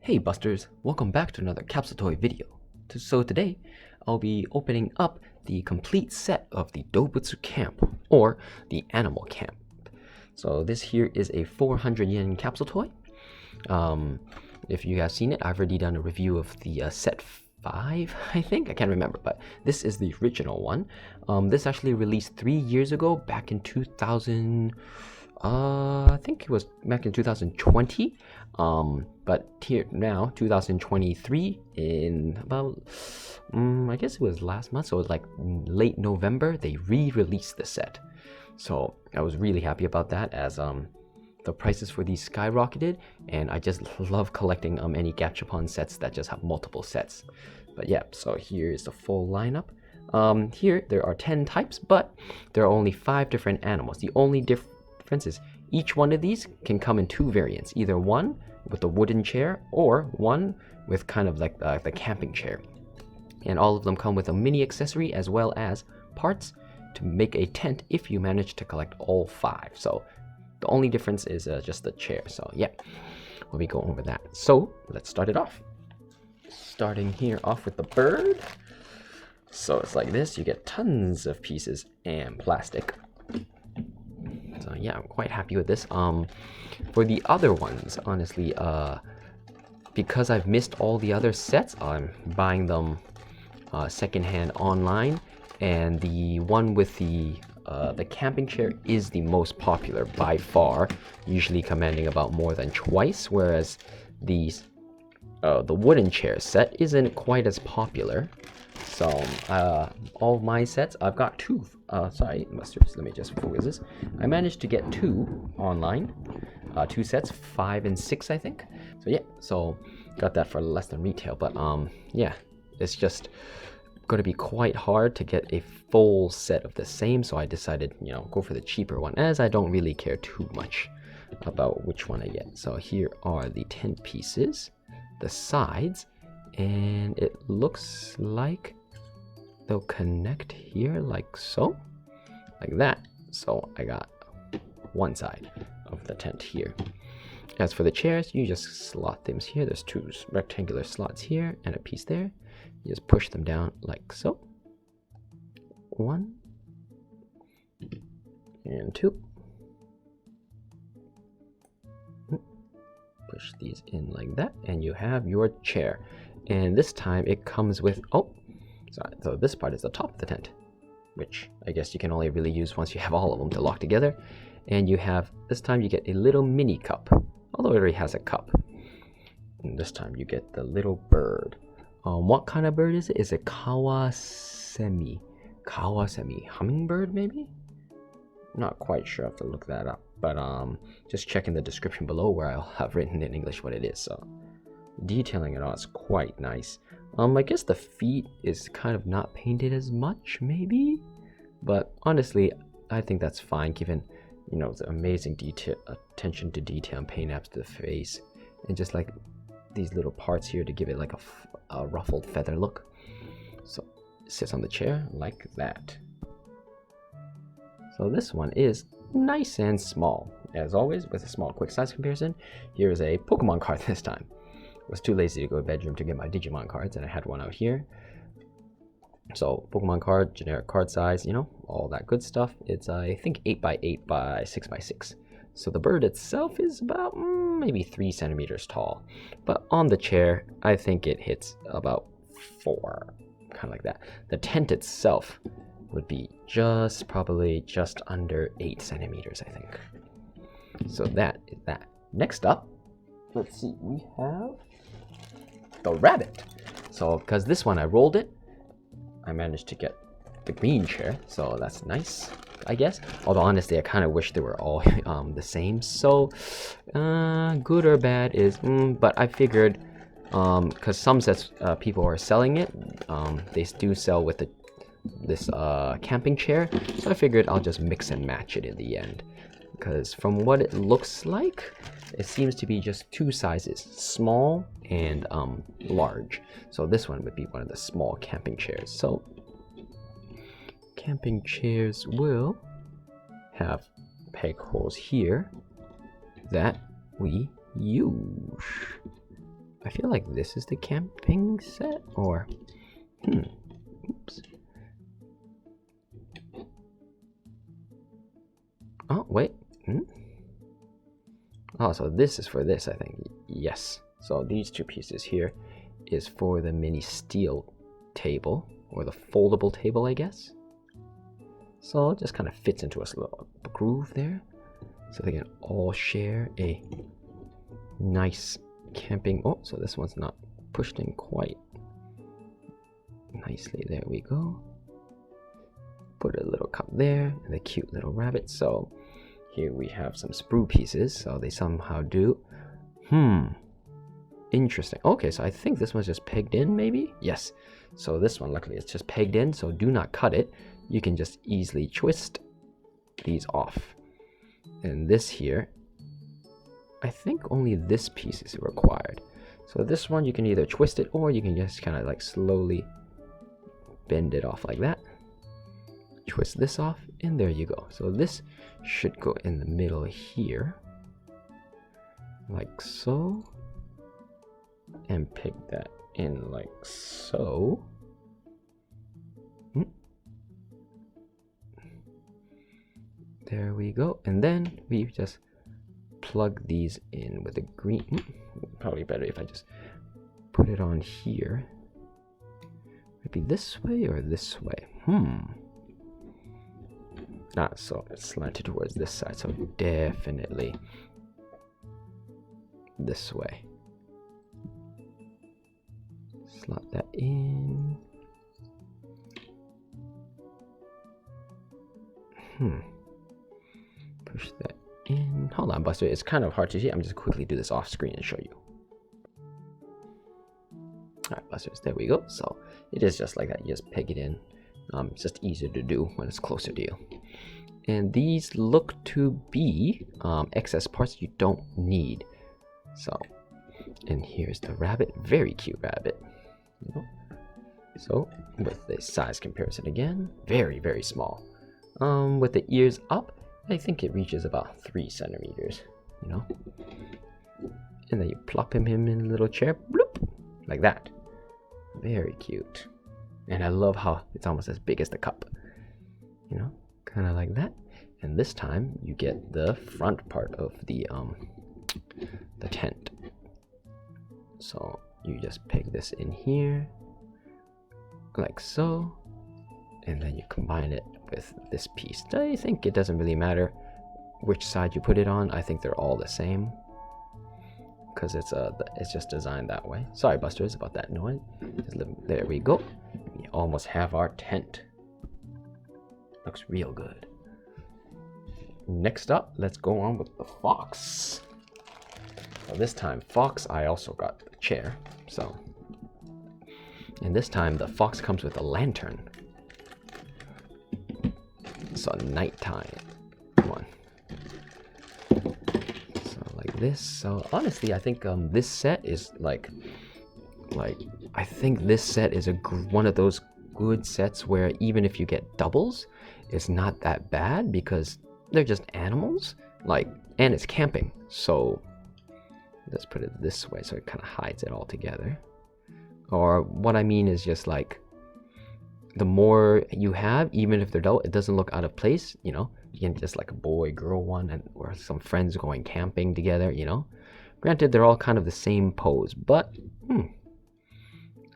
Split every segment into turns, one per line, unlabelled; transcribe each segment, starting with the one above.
Hey Busters, welcome back to another capsule toy video. So today, I'll be opening up the complete set of the Doubutsu Camp, or the Animal Camp. So this here is a 400 yen capsule toy. If you guys seen it, I've already done a review of the set 5, I think? I can't remember, but this is the original one. This actually released 3 years ago, back in 2000... I think it was back in 2020, but here now, 2023, in about, I guess it was last month, so it was like late November, they re-released the set. So I was really happy about that, as the prices for these skyrocketed, and I just love collecting any Gashapon sets that just have multiple sets. But yeah, so here is the full lineup. Here there are 10 types, but there are only 5 different animals. The only difference is each one of these can come in 2 variants, either one with a wooden chair or one with kind of like the camping chair. And all of them come with a mini accessory as well as parts to make a tent if you manage to collect all 5. So the only difference is just the chair. So yeah, we'll be going over that. So let's start it off. Starting here off with the bird. So it's like this, you get tons of pieces and plastic. So yeah, I'm quite happy with this. For the other ones, honestly, because I've missed all the other sets, I'm buying them secondhand online, and the one with the camping chair is the most popular by far, usually commanding about more than twice, whereas the wooden chair set isn't quite as popular. So all of my sets, I've got 2. Sorry, Busters, let me just focus this. I managed to get 2 online, 2 sets, 5 and 6, I think. So yeah, so got that for less than retail. But yeah, it's just going to be quite hard to get a full set of the same. So I decided, go for the cheaper one, as I don't really care too much about which one I get. So here are the 10 pieces, the sides, and it looks like they'll connect here like so, like that. So I got one side of the tent here. As for the chairs, you just slot them here. There's 2 rectangular slots here and a piece there. You just push them down like so. 1 and 2. Push these in like that, and you have your chair. And this time it comes with, so this part is the top of the tent, which I guess you can only really use once you have all of them to lock together. And you have, this time you get a little mini cup, although it already has a cup. And this time you get the little bird. What kind of bird is it? Is it Kawasemi? Hummingbird maybe? Not quite sure, I have to look that up. But just check in the description below where I'll have written in English what it is. So detailing it all is quite nice. I guess the feet is kind of not painted as much, maybe, but honestly, I think that's fine given, the amazing attention to detail and paint apps to the face, and just like these little parts here to give it like a ruffled feather look. So it sits on the chair like that. So this one is nice and small. As always, with a small quick size comparison, here is a Pokemon card this time. Was too lazy to go to the bedroom to get my Digimon cards, and I had one out here. So Pokemon card, generic card size, all that good stuff. It's I think 8x8 by 6x6. So the bird itself is about maybe 3 centimeters tall, but on the chair I think it hits about 4, kind of like that. The tent itself would be probably just under 8 centimeters, I think. So that is that. Next up, let's see, we have the rabbit. So because this one I rolled it, I managed to get the green chair, so that's nice, I guess. Although honestly, I kind of wish they were all the same. So good or bad is, but I figured because some sets people are selling it, they do sell with this camping chair, so I figured I'll just mix and match it in the end. Because from what it looks like, it seems to be just 2 sizes, small and large. So this one would be one of the small camping chairs. So camping chairs will have peg holes here that we use. I feel like this is the camping set, or oops. Oh wait, oh, so this is for this, I think. Yes, so these two pieces here is for the mini steel table, or the foldable table, I guess. So it just kind of fits into a little groove there, so they can all share a nice camping. Oh, so this one's not pushed in quite nicely. There we go. Put a little cup there and a cute little rabbit. So here we have some sprue pieces, so they somehow do. Interesting. Okay, so I think this one's just pegged in, maybe? Yes. So this one, luckily, it's just pegged in, so do not cut it. You can just easily twist these off. And this here, I think only this piece is required. So this one, you can either twist it, or you can just kind of like slowly bend it off like that. Twist this off, and there you go. So this should go in the middle here, like so, and pick that in like so. There we go. And then we just plug these in with the green. Probably better if I just put it on here. Maybe this way or this way. So it's slanted towards this side, so definitely this way. Slot that in. Push that in. Hold on, Buster. It's kind of hard to see. I'm just quickly do this off screen and show you. Alright, Busters, there we go. So it is just like that. You just peg it in. It's just easier to do when it's closer to you. And these look to be excess parts you don't need. So, and here's the rabbit. Very cute rabbit. So, with the size comparison again, very, very small. With the ears up, I think it reaches about 3 centimeters, And then you plop him in a little chair, bloop, like that. Very cute. And I love how it's almost as big as the cup. Kind of like that. And this time you get the front part of the tent. So you just peg this in here, like so. And then you combine it with this piece. I think it doesn't really matter which side you put it on. I think they're all the same, because it's just designed that way. Sorry, Busters, about that noise. There we go. We almost have our tent. Looks real good. Next up, let's go on with the fox. So this time, fox, I also got the chair. So, and this time the fox comes with a lantern. So nighttime one. So like this. So honestly, I think this set is like I think this set is one of those good sets where even if you get doubles, it's not that bad because they're just animals. And it's camping. So let's put it this way so it kind of hides it all together. Or what I mean is just like, the more you have, even if they're double, it doesn't look out of place, You can just like a boy, girl one, or some friends going camping together, Granted, they're all kind of the same pose, but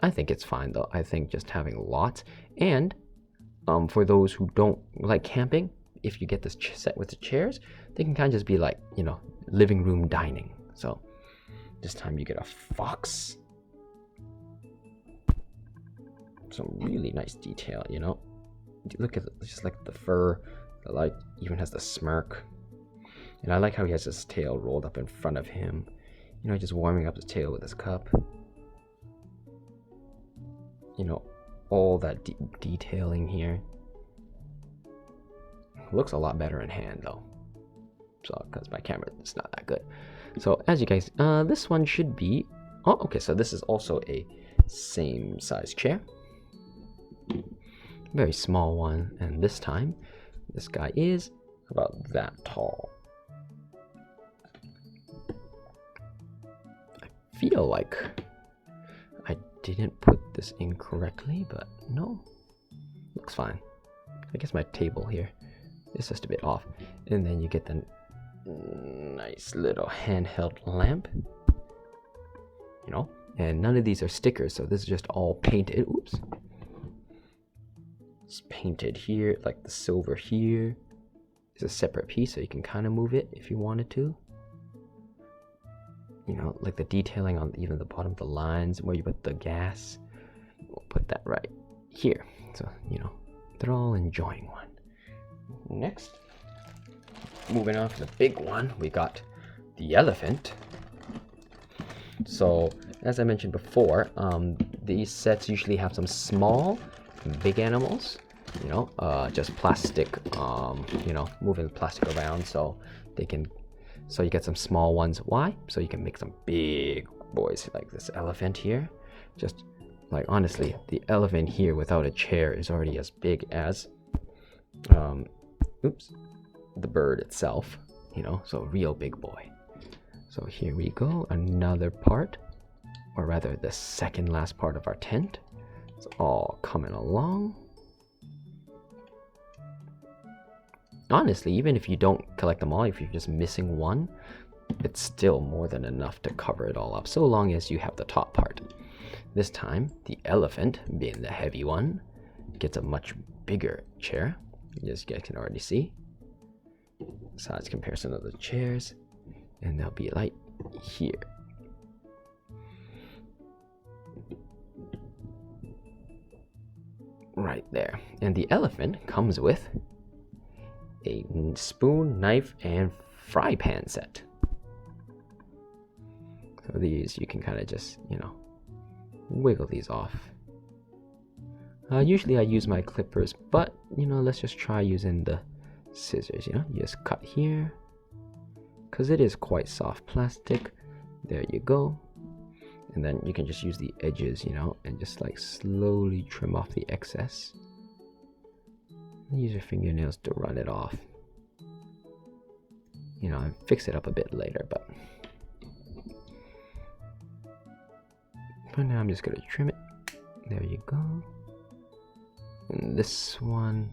I think it's fine though. I think just having lots, and for those who don't like camping, if you get this set with the chairs, they can kind of just be like, living room dining. So this time you get a fox. Some really nice detail, Look at it, just like the fur, the light even has the smirk. And I like how he has his tail rolled up in front of him, just warming up his tail with his cup. All that detailing here. Looks a lot better in hand though, so because my camera is not that good. So as you guys, this one should be, okay, so this is also a same size chair, very small one, and this time this guy is about that tall. I feel like I didn't put this in correctly, but no, looks fine. I guess my table here is just a bit off. And then you get the nice little handheld lamp, you know, and none of these are stickers, so this is just all painted. Oops. It's painted here, like the silver here is a separate piece, so you can kind of move it if you wanted to. You know, like the detailing on even the bottom of the lines where you put the gas. We'll put that right here. So, you know, they're all enjoying one. Next, moving on to the big one, we got the elephant. So, as I mentioned before, these sets usually have some small and big animals. You know, just plastic, you know, moving plastic around so they can. So you get some small ones. Why? So you can make some big boys like this elephant here. Just like, honestly, the elephant here without a chair is already as big as, oops, the bird itself, you know, so real big boy. So here we go, another part, or rather the second last part of our tent. It's all coming along. Honestly, even if you don't collect them all, if you're just missing one, it's still more than enough to cover it all up, so long as you have the top part. This time, the elephant, being the heavy one, gets a much bigger chair, as you guys can already see. Size comparison of the chairs, and they'll be like here. Right there. And the elephant comes with a spoon, knife, and fry pan set. So these, you can kind of just, you know, wiggle these off. Usually I use my clippers, but, you know, let's just try using the scissors, you know. You just cut here, because it is quite soft plastic. There you go. And then you can just use the edges, you know, and just like slowly trim off the excess. Use your fingernails to run it off. You know, and fix it up a bit later, but for now I'm just gonna trim it. There you go. And this one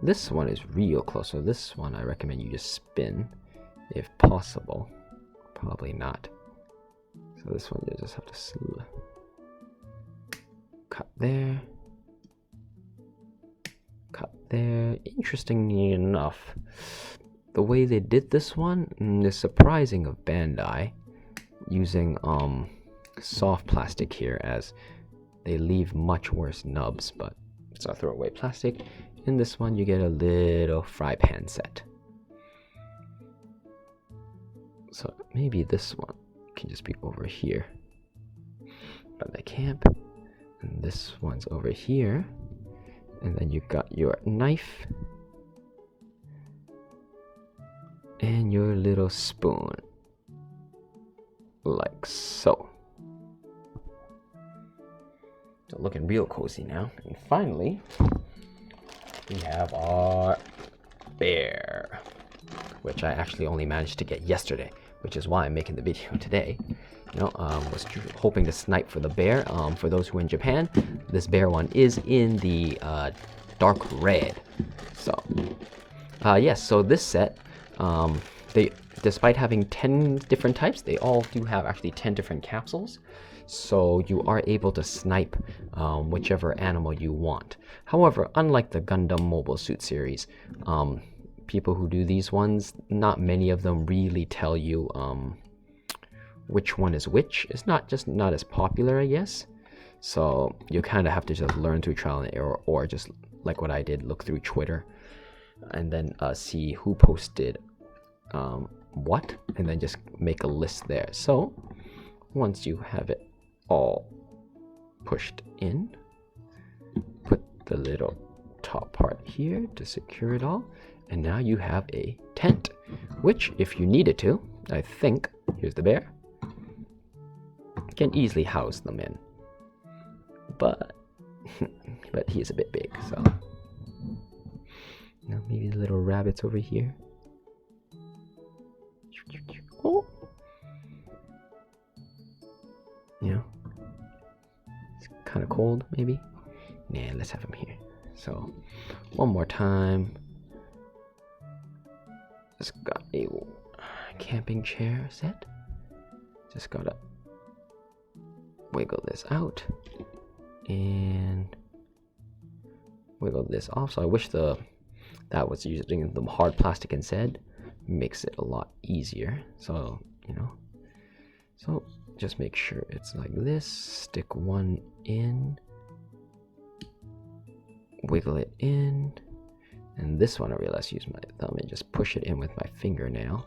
is real close, so this one I recommend you just spin if possible. Probably not. So this one you just have to cut there. Cut there. Interestingly enough, the way they did this one is surprising of Bandai, using soft plastic here, as they leave much worse nubs, but it's a throwaway plastic. In this one you get a little fry pan set. So maybe this one can just be over here by the camp, and this one's over here. And then you got your knife and your little spoon, like so. So looking real cozy now. And finally, we have our bear, which I actually only managed to get yesterday, which is why I'm making the video today. You know, was hoping to snipe for the bear. For those who are in Japan, this bear one is in the dark red. So, yes. So this set, they, despite having 10 different types, they all do have actually 10 different capsules. So you are able to snipe whichever animal you want. However, unlike the Gundam Mobile Suit series, people who do these ones, not many of them really tell you which one is which. It's not as popular, I guess. So you kind of have to just learn through trial and error, or just like what I did, look through Twitter and then see who posted what, and then just make a list there. So once you have it all pushed in, put the little top part here to secure it all, and now you have a tent, which if you needed to, I think, here's the bear, can easily house them in, but he is a bit big. So now maybe the little rabbits over here. Oh. It's kind of cold, maybe. Nah, let's have him here. So, one more time. Just got a camping chair set. Just gotta wiggle this out and wiggle this off. So I wish that was using the hard plastic instead. Makes it a lot easier. So, you know. So just make sure it's like this. Stick one in. Wiggle it in. And this one I realized use my thumb and just push it in with my fingernail.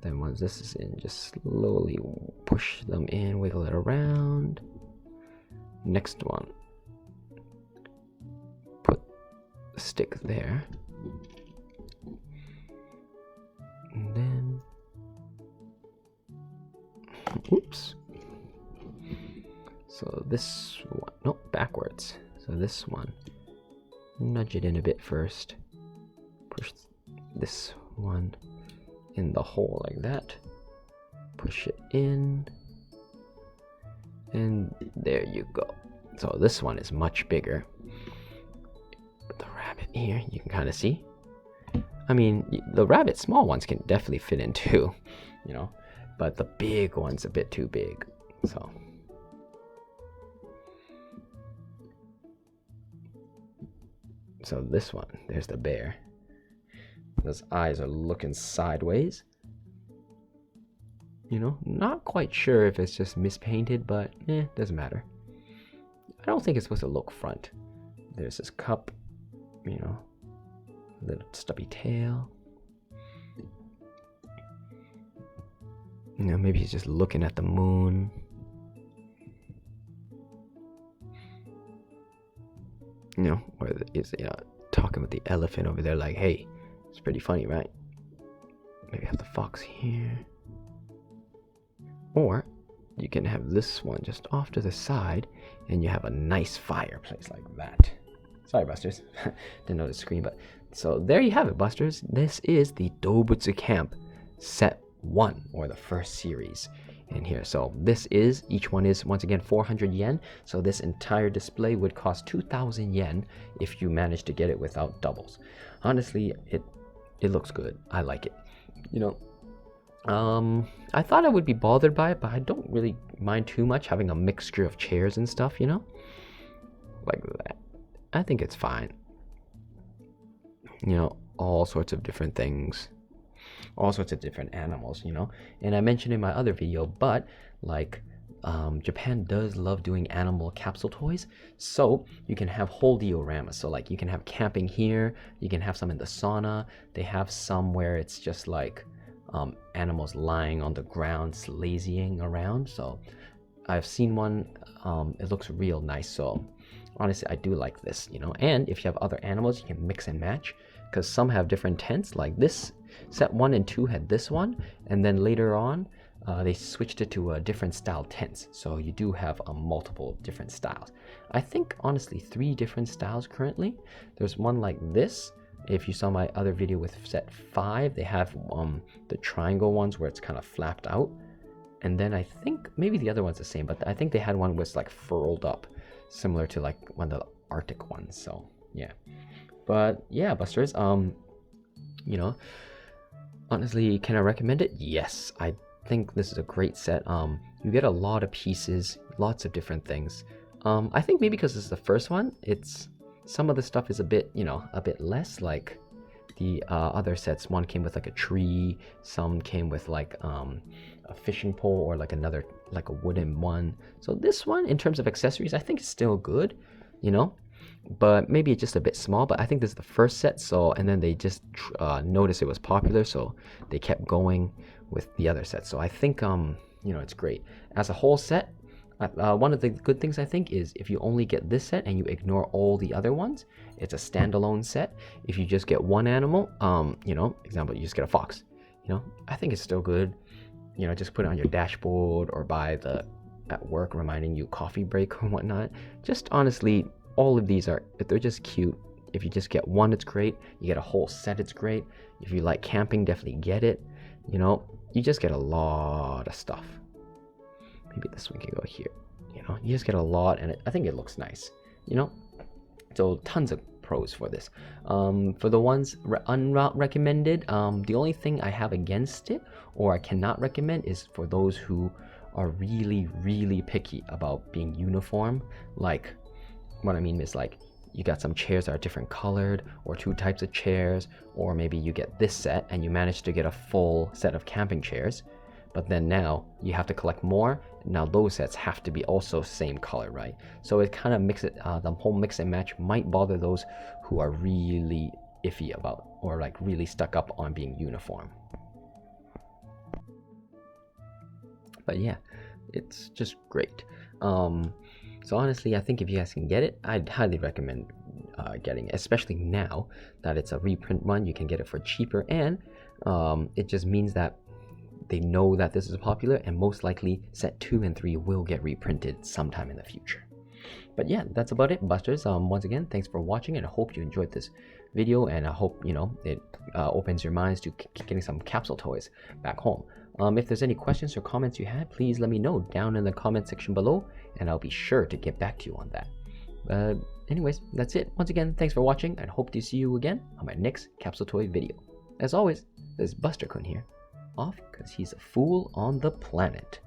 Then once this is in, just slowly push them in, wiggle it around. Next one. Put the stick there. And then, oops. So this one, no, backwards. So this one, nudge it in a bit first. Push this one in the hole like that. Push it in. And there you go. So this one is much bigger. Put the rabbit here, you can kind of see. I mean, the rabbit small ones can definitely fit in too, you know, but the big one's a bit too big. So this one, there's the bear. Those eyes are looking sideways. You know, not quite sure if it's just mispainted, but doesn't matter. I don't think it's supposed to look front. There's this cup, you know, little stubby tail. You know, maybe he's just looking at the moon. You know, or is talking with the elephant over there like, hey, it's pretty funny, right? Maybe have the fox here. Or you can have this one just off to the side and you have a nice fireplace like that. Sorry, Busters. Didn't know the screen, but so there you have it, Busters. This is the Doubutsu Camp Set 1, or the first series in here. So this is, each one is once again 400 yen. So this entire display would cost 2,000 yen if you manage to get it without doubles. Honestly, it looks good. I like it. You know, I thought I would be bothered by it, but I don't really mind too much having a mixture of chairs and stuff, you know? Like that. I think it's fine. You know, all sorts of different things. All sorts of different animals, you know? And I mentioned in my other video, but like, Japan does love doing animal capsule toys. So you can have whole dioramas. So like you can have camping here. You can have some in the sauna. They have some where it's just like animals lying on the ground, lazying around. So I've seen one. It looks real nice. So honestly, I do like this, you know. And if you have other animals, you can mix and match, because some have different tents. Like this set 1 and 2 had this one, and then later on they switched it to a different style tents. So you do have multiple different styles. I think honestly 3 different styles currently. There's one like this. If you saw my other video with set 5, they have the triangle ones where it's kind of flapped out. And then I think maybe the other one's the same, but I think they had one was like furled up, similar to like one of the Arctic ones. So yeah, but yeah, Busters, you know, honestly, can I recommend it? Yes, I think this is a great set. You get a lot of pieces, lots of different things. I think maybe because this is the first one, it's some of the stuff is a bit, you know, a bit less. Like the other sets, one came with like a tree, some came with like a fishing pole or like another, like a wooden one. So this one, in terms of accessories, I think is still good, you know, but maybe it's just a bit small. But I think this is the first set, so, and then they just noticed it was popular, so they kept going with the other sets. So I think you know, it's great as a whole set. One of the good things I think is if you only get this set and you ignore all the other ones, it's a standalone set. If you just get one animal, you know, example, you just get a fox, you know, I think it's still good. You know, just put it on your dashboard or by the at work reminding you coffee break or whatnot. Just honestly, all of these are, they're just cute. If you just get one, it's great. You get a whole set, it's great. If you like camping, definitely get it. You know, you just get a lot of stuff. Maybe this one can go here. You know, you just get a lot, and I think it looks nice. You know, so tons of pros for this. For the ones unrecommended, the only thing I have against it, or I cannot recommend, is for those who are really picky about being uniform. Like, what I mean is, like, you got some chairs that are different colored, or 2 types of chairs, or maybe you get this set and you manage to get a full set of camping chairs, but then now you have to collect more. Now those sets have to be also same color, right? So it kind of makes it, the whole mix and match might bother those who are really iffy about, or like really stuck up on being uniform. But yeah, it's just great. So honestly, I think if you guys can get it, I'd highly recommend getting it, especially now that it's a reprint run. You can get it for cheaper, and it just means that they know that this is popular, and most likely set 2 and 3 will get reprinted sometime in the future. But yeah, that's about it, Busters. Once again, thanks for watching, and I hope you enjoyed this video, and I hope, you know, it opens your minds to getting some capsule toys back home. If there's any questions or comments you had, please let me know down in the comment section below, and I'll be sure to get back to you on that. Anyways, that's it. Once again, thanks for watching, and hope to see you again on my next capsule toy video. As always, this is Buster-kun here, off because he's a fool on the planet.